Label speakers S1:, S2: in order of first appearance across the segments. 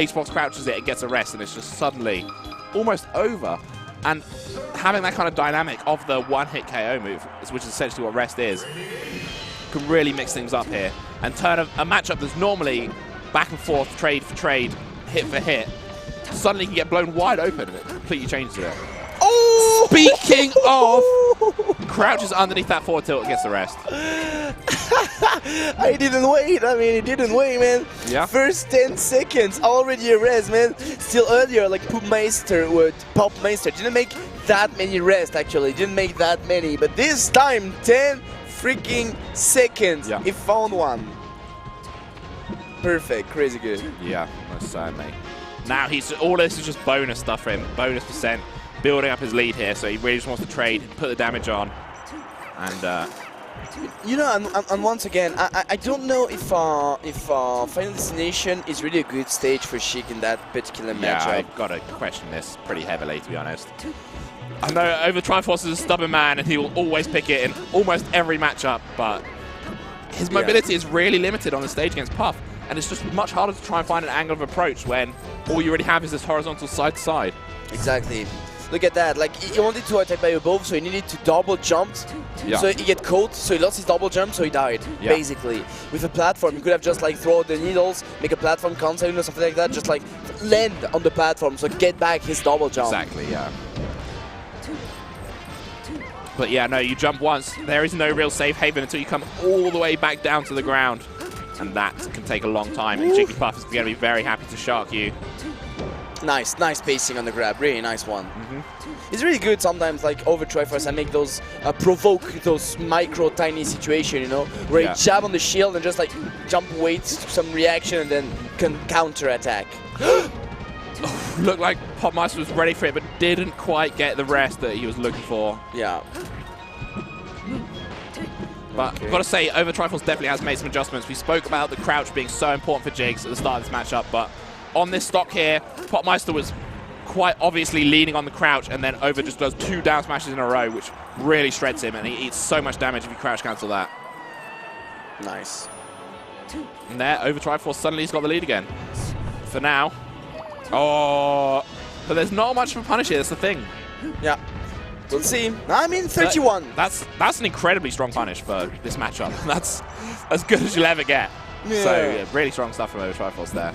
S1: Xbox crouches it and gets a rest, and it's just suddenly almost over. And having that kind of dynamic of the one-hit KO move, which is essentially what rest is, can really mix things up here and turn a matchup that's normally back and forth, trade for trade, hit for hit, suddenly can get blown wide open and it completely changes it. Oh! Speaking of, crouches underneath that forward tilt and gets the rest.
S2: I didn't wait. I mean, it didn't wait, man.
S1: Yeah.
S2: First 10 seconds, already a rest, man. Still earlier, like Poppmaister didn't make that many rest, actually. Didn't make that many. But this time, 10 freaking seconds.
S1: Yeah.
S2: He found one. Perfect. Crazy good.
S1: Yeah, most certainly. Now, all this is just bonus stuff for him. Bonus percent. Building up his lead here, so he really just wants to trade, put the damage on. And
S2: you know, and once again, I don't know if Final Destination is really a good stage for Sheik in that particular matchup.
S1: yeah, I've got to question this pretty heavily, to be honest. I know Overtriforce is a stubborn man, and he will always pick it in almost every matchup, but his mobility is really limited on the stage against Puff, and it's just much harder to try and find an angle of approach when all you really have is this horizontal side-to-side.
S2: Exactly. Look at that, like he wanted to attack by above, so he needed to double jump.
S1: Yeah.
S2: So he get caught, so he lost his double jump, so he died, basically. With a platform, he could have just like throw the needles, make a platform cancel or something like that, just like land on the platform, so get back his double jump.
S1: Exactly, yeah. But yeah, no, you jump once, there is no real safe haven until you come all the way back down to the ground. And that can take a long time, and Jigglypuff is going to be very happy to shark you.
S2: Nice pacing on the grab, really nice one. It's really good sometimes, like Overtriforce, and make those provoke those micro tiny situations, you know, where you jab on the shield and just like jump, wait some reaction, and then can counter attack.
S1: Looked like Poppmaister was ready for it, but didn't quite get the rest that he was looking for.
S2: Yeah.
S1: But I've got to say, Overtriforce definitely has made some adjustments. We spoke about the crouch being so important for Jigs at the start of this matchup, but on this stock here, Poppmaister was quite obviously leaning on the crouch, and then Over just does 2 down smashes in a row, which really shreds him, and he eats so much damage if you crouch cancel that.
S2: Nice.
S1: And there, Overtriforce suddenly has got the lead again. For now. Oh, but there's not much of a punish here, that's the thing.
S2: Yeah. We'll see. I mean, 31.
S1: That's an incredibly strong punish for this matchup. That's as good as you'll ever get.
S2: Yeah.
S1: So, yeah, really strong stuff from Overtriforce there.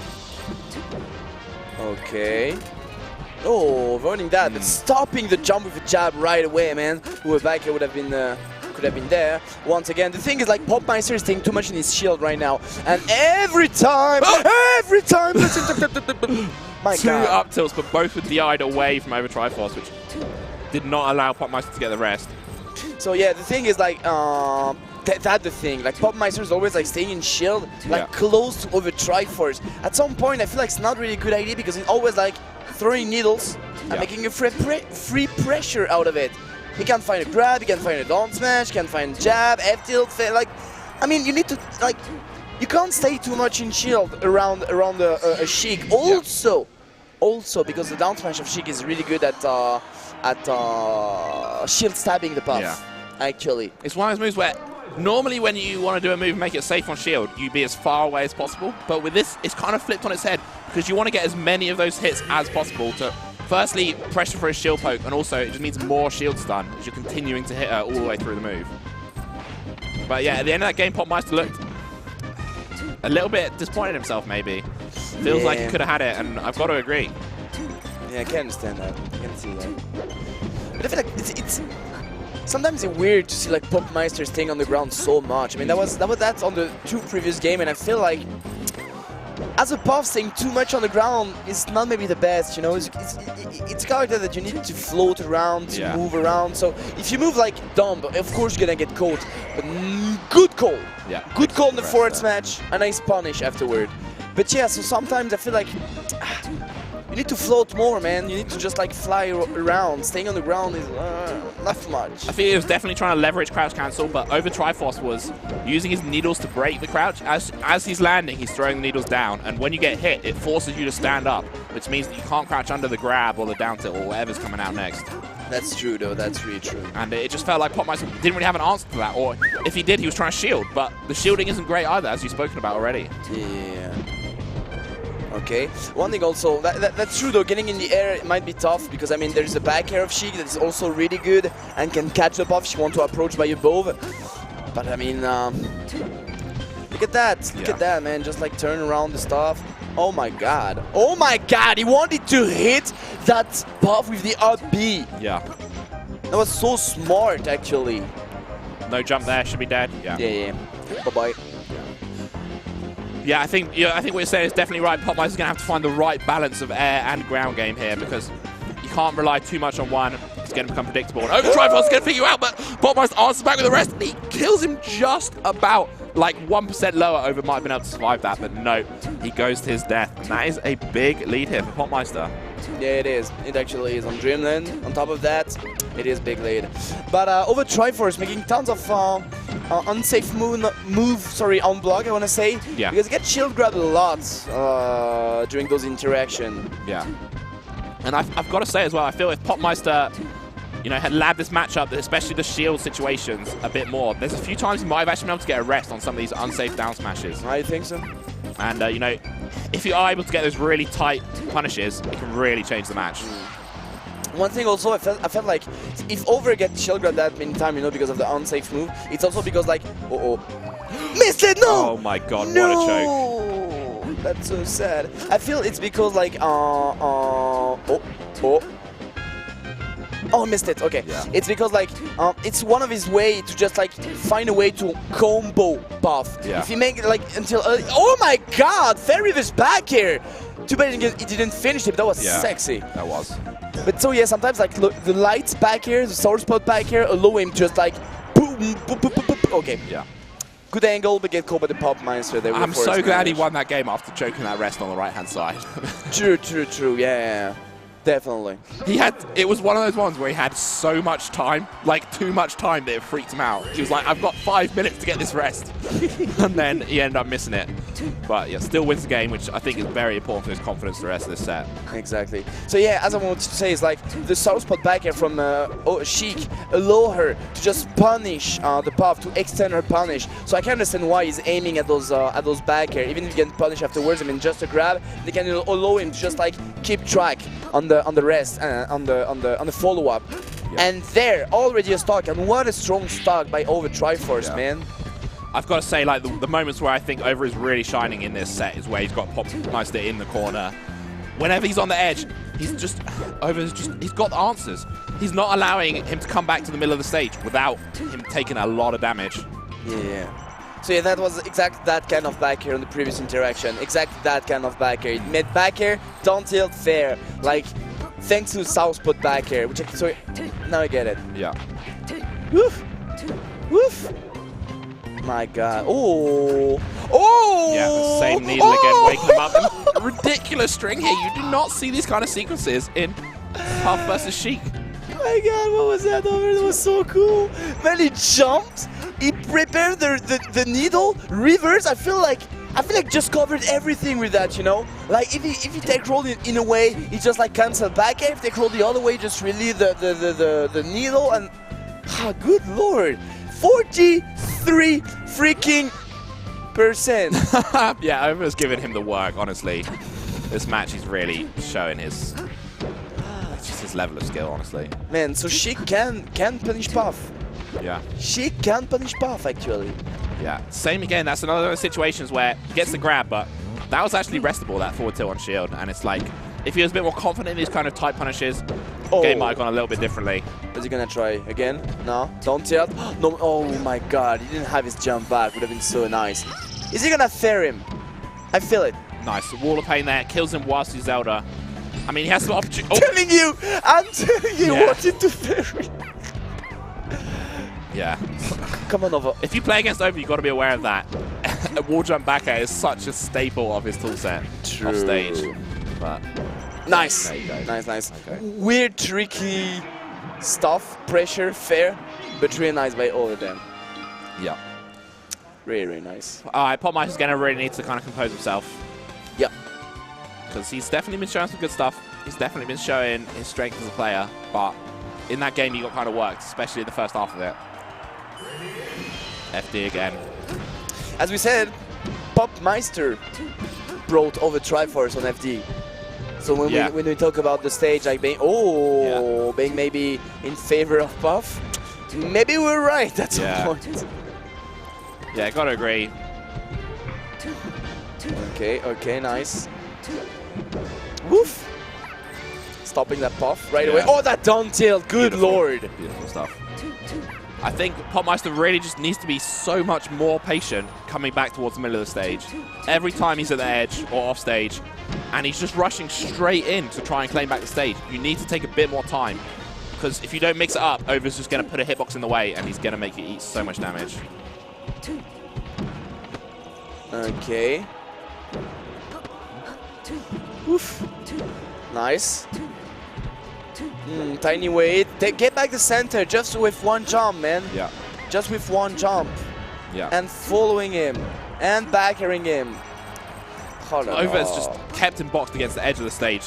S2: Okay. Oh, avoiding that, but stopping the jump with a jab right away, man. Who back here would have been could have been there. Once again, the thing is, like, Poppmaister is taking too much in his shield right now, and every time, my
S1: 2
S2: God.
S1: up tilts, but both were DI'd away from Overtriforce, which did not allow Poppmaister to get the rest.
S2: So yeah, the thing is, like, that's the thing. Like, Poppmaister is always like staying in shield, like close to Overtriforce. At some point, I feel like it's not really a good idea because it's always like throwing needles and making a free pressure out of it. He can't find a grab, he can't find a down smash, can't find jab, F tilt, like, I mean, you need to, like, you can't stay too much in shield around a Sheik. Also, because the down smash of Sheik is really good at shield stabbing the Puff. Actually,
S1: it's one of those moves where normally when you want to do a move and make it safe on shield, you be as far away as possible. But with this, it's kind of flipped on its head because you want to get as many of those hits as possible to, firstly, pressure for a shield poke, and also it just needs more shield stun as you're continuing to hit her all the way through the move. But yeah, at the end of that game, Poppmaister looked a little bit disappointed himself, maybe. Feels like he could have had it, and I've got to agree.
S2: Yeah, I can understand that. I can see that. But I feel like it's sometimes it's weird to see like Poppmaister staying on the ground so much. I mean, that's on the 2 previous games, and I feel like as a Puff, staying too much on the ground is not maybe the best, you know. It's a character that you need to float around, to move around. So if you move like dumb, of course you're gonna get caught. But good call. Yeah. Good call in the forward smash. A nice punish afterward. But yeah, so sometimes I feel like you need to float more, man. You need to just like fly around. Staying on the ground is not much.
S1: I think he was definitely trying to leverage crouch cancel, but Overtriforce was using his needles to break the crouch. As he's landing, he's throwing the needles down, and when you get hit, it forces you to stand up, which means that you can't crouch under the grab or the down tilt or whatever's coming out next.
S2: That's true, though. That's really true.
S1: And it just felt like Poppmaister didn't really have an answer to that, or if he did, he was trying to shield, but the shielding isn't great either, as you've spoken about already.
S2: Yeah. Okay. One thing also, that's true though, getting in the air it might be tough because I mean there's a back air of Sheik that is also really good and can catch the buff if you want to approach by above. But I mean, look at that, look at that, man, just like turn around the stuff. Oh my god, he wanted to hit that buff with the up B.
S1: Yeah.
S2: That was so smart actually.
S1: No jump there, should be dead. Yeah.
S2: Yeah. Bye-bye.
S1: Yeah, I think what you're saying is definitely right. Poppmaister's going to have to find the right balance of air and ground game here because you can't rely too much on one. It's going to become predictable. And Overtriforce is going to pick you out, but Poppmaister answers back with the rest. He kills him just about like 1% lower. Over might have been able to survive that, but no, he goes to his death. And that is a big lead here for Poppmaister.
S2: Yeah, it is. It actually is on Dreamland. On top of that, it is big lead. But Overtriforce making tons of unsafe move on block, I want to say.
S1: Yeah.
S2: Because he gets shield grabbed a lot during those interactions.
S1: Yeah. And I've got to say as well, I feel if Poppmaister, had labbed this matchup, especially the shield situations, a bit more, there's a few times he might have actually been able to get a rest on some of these unsafe down smashes.
S2: I think so.
S1: And, if you are able to get those really tight punishes, it can really change the match.
S2: One thing also, I felt like if Over gets shield grabbed that many times, because of the unsafe move, it's also because like, missed it, no!
S1: Oh my god,
S2: no!
S1: What a choke.
S2: That's so sad. I feel it's because like, Oh, missed it. Okay.
S1: Yeah.
S2: It's because like it's one of his way to just like find a way to combo buff.
S1: Yeah.
S2: If you make it like until oh my god, Fairy was back here. Too bad he didn't finish it, but that was sexy.
S1: That was.
S2: But so yeah, sometimes like look, the lights back here, the sour spot back here allow him just like boom, boop, boop, boop, boop. Okay.
S1: Yeah.
S2: Good angle, but get caught by the Poppmaister there.
S1: I'm so glad he won that game after choking that rest on the right-hand side.
S2: True. Yeah. Definitely.
S1: It was one of those ones where he had so much time, like too much time, that it freaked him out. He was like, I've got 5 minutes to get this rest. And then he ended up missing it. But yeah, still wins the game, which I think is very important for his confidence the rest of this set.
S2: Exactly. So yeah, as I wanted to say, is like the sour spot back here from Sheik allow her to just punish the buff, to extend her punish. So I can understand why he's aiming at those back here. Even if he can punish afterwards, I mean, just a grab, they can allow him to just like keep track on the rest, on the follow-up. Yeah. And there, already a stock, and what a strong stock by Overtriforce, man.
S1: I've got to say, like, the moments where I think Over is really shining in this set is where he's got Poppmaister in the corner. Whenever he's on the edge, he's got the answers. He's not allowing him to come back to the middle of the stage without him taking a lot of damage.
S2: Yeah. So yeah, that was exactly that kind of back air on the previous interaction. Exactly that kind of back air. It made back air, down tilt, fair. Like, thanks to South Spot back air, which now I get it.
S1: Yeah.
S2: Woof. Woof. My god. Oh.
S1: Yeah, the same needle again, waking him up. Ridiculous string here. You do not see these kind of sequences in Puff versus Sheik.
S2: My god, what was that over? That was so cool. Man, he jumped. He prepared the needle, reverse. I feel like just covered everything with that, Like if he take roll in a way, he just like cancel back air. If they roll the other way, just relieve the needle and good lord, 43 freaking %.
S1: Yeah, Over's giving him the work. Honestly, this match he's really showing his level of skill. Honestly,
S2: man. So Sheik can punish Puff.
S1: Yeah.
S2: She can punish Puff, actually.
S1: Yeah. Same again. That's another of those situations where he gets the grab, but that was actually restable, that forward tilt on shield. And it's like, if he was a bit more confident in these kind of tight punishes, the game might have gone a little bit differently.
S2: Is he going to try again? No? Don't tilt? No. Oh my god. He didn't have his jump back. Would have been so nice. Is he going to fair him? I feel it.
S1: Nice. Wall of pain there. Kills him whilst he's Zelda. I mean, he has some opportunity.
S2: I'm telling you, wanted to fair him.
S1: Yeah.
S2: Come on, Over.
S1: If you play against Over, you've got to be aware of that. A wall jump back air is such a staple of his toolset off stage. But
S2: nice.
S1: There you go.
S2: Nice.
S1: Okay.
S2: Weird, tricky stuff. Pressure, fair, but really nice by all of them.
S1: Yeah.
S2: Really nice.
S1: Alright, Poppmaister's going to really need to kind of compose himself.
S2: Yep.
S1: Because he's definitely been showing some good stuff. He's definitely been showing his strength as a player. But in that game, he got kind of worked, especially in the first half of it. FD again.
S2: As we said, Poppmaister brought Overtriforce on FD. So when we talk about the stage, like being being maybe in favor of Puff, maybe we're right at some point.
S1: Yeah, gotta agree.
S2: Okay, nice. Woof! Stopping that Puff right away. Oh, that down tilt! Good lord!
S1: Beautiful stuff. I think Poppmaister really just needs to be so much more patient coming back towards the middle of the stage. Every time he's at the edge or off stage, and he's just rushing straight in to try and claim back the stage, you need to take a bit more time. Because if you don't mix it up, Over's just going to put a hitbox in the way, and he's going to make you eat so much damage.
S2: Okay. Oof. Nice. Tiny weight. Get back the center just with one jump, man.
S1: Yeah.
S2: Just with one jump.
S1: Yeah.
S2: And following him. And backering him.
S1: Over's just kept him boxed against the edge of the stage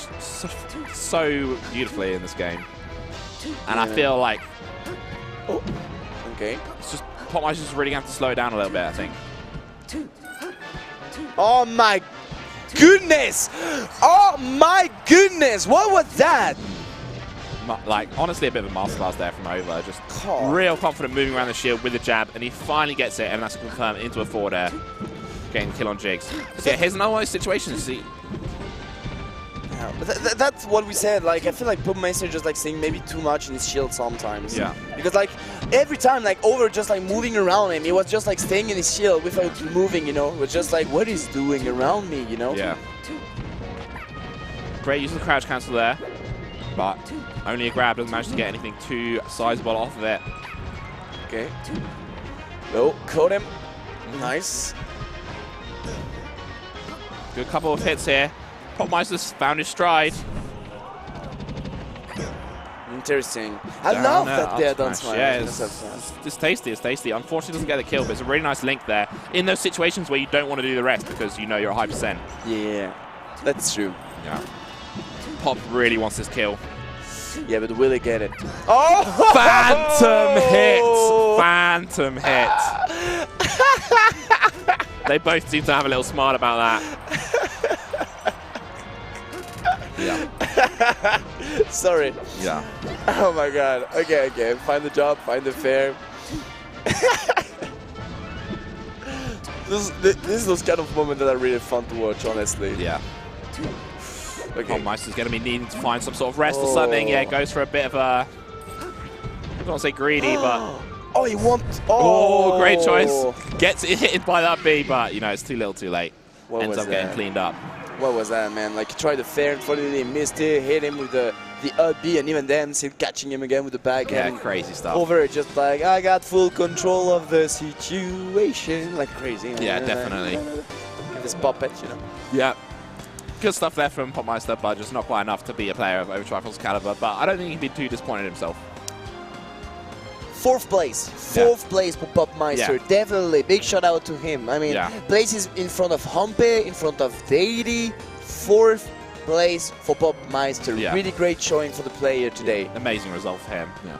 S1: so beautifully in this game. And I feel like...
S2: Oh. Okay.
S1: It's just... Poppmaister's just really going to have to slow it down a little bit, I think.
S2: Oh my goodness! Oh my goodness! What was that?
S1: Like, honestly, a bit of a masterclass there from Over. Just real confident moving around the shield with the jab, and he finally gets it, and that's confirmed into a forward air. Getting the kill on Jigs. So yeah, here's another one of those situations. See,
S2: that's what we said. Like, I feel like Poppmaister just like seeing maybe too much in his shield sometimes.
S1: Yeah.
S2: Because like every time, like Over just like moving around him, he was just like staying in his shield without moving. You know, it was just like what he's doing around me. You know.
S1: Yeah. Great use of the crouch cancel there, but only a grab doesn't manage to get anything too sizable off of it.
S2: Okay. No, caught him. Nice.
S1: Good couple of hits here. Poppmaister's found his stride.
S2: Interesting. I love that there down smash.
S1: Yeah, it's tasty. It's tasty. Unfortunately, doesn't get the kill, but it's a really nice link there in those situations where you don't want to do the rest because you know you're a high percent.
S2: Yeah, that's true.
S1: Yeah. Pop really wants this kill.
S2: Yeah, but will he get it? Oh!
S1: Phantom hit! Phantom hit! They both seem to have a little smile about that. Yeah.
S2: Sorry.
S1: Yeah.
S2: Oh my god. Okay. Find the job, find the fair. This is those kind of moments that are really fun to watch, honestly.
S1: Yeah.
S2: Okay.
S1: Poppmaister's going to be needing to find some sort of rest or something. Yeah, goes for a bit of a... I don't want to say greedy, but...
S2: Oh, he wants...
S1: Oh, great choice. Gets hit by that B, but, you know, it's too little too late. Ends up getting cleaned up.
S2: What was that, man? Like, he tried the fair, unfortunately, missed it, hit him with the up B, and even then, still catching him again with the back.
S1: Yeah, crazy stuff.
S2: Over it, just like, I got full control of the situation. Like, crazy.
S1: Yeah, definitely.
S2: This puppet, you know.
S1: Yeah. Good stuff there from Poppmaister, but just not quite enough to be a player of Overtriforce's caliber. But I don't think he'd be too disappointed himself.
S2: Fourth place for Poppmaister.
S1: Yeah.
S2: Definitely, big shout out to him. I mean, places in front of Humpe, in front of Deity. Fourth place for Poppmaister.
S1: Yeah.
S2: Really great showing for the player today.
S1: Amazing result for him. Yeah.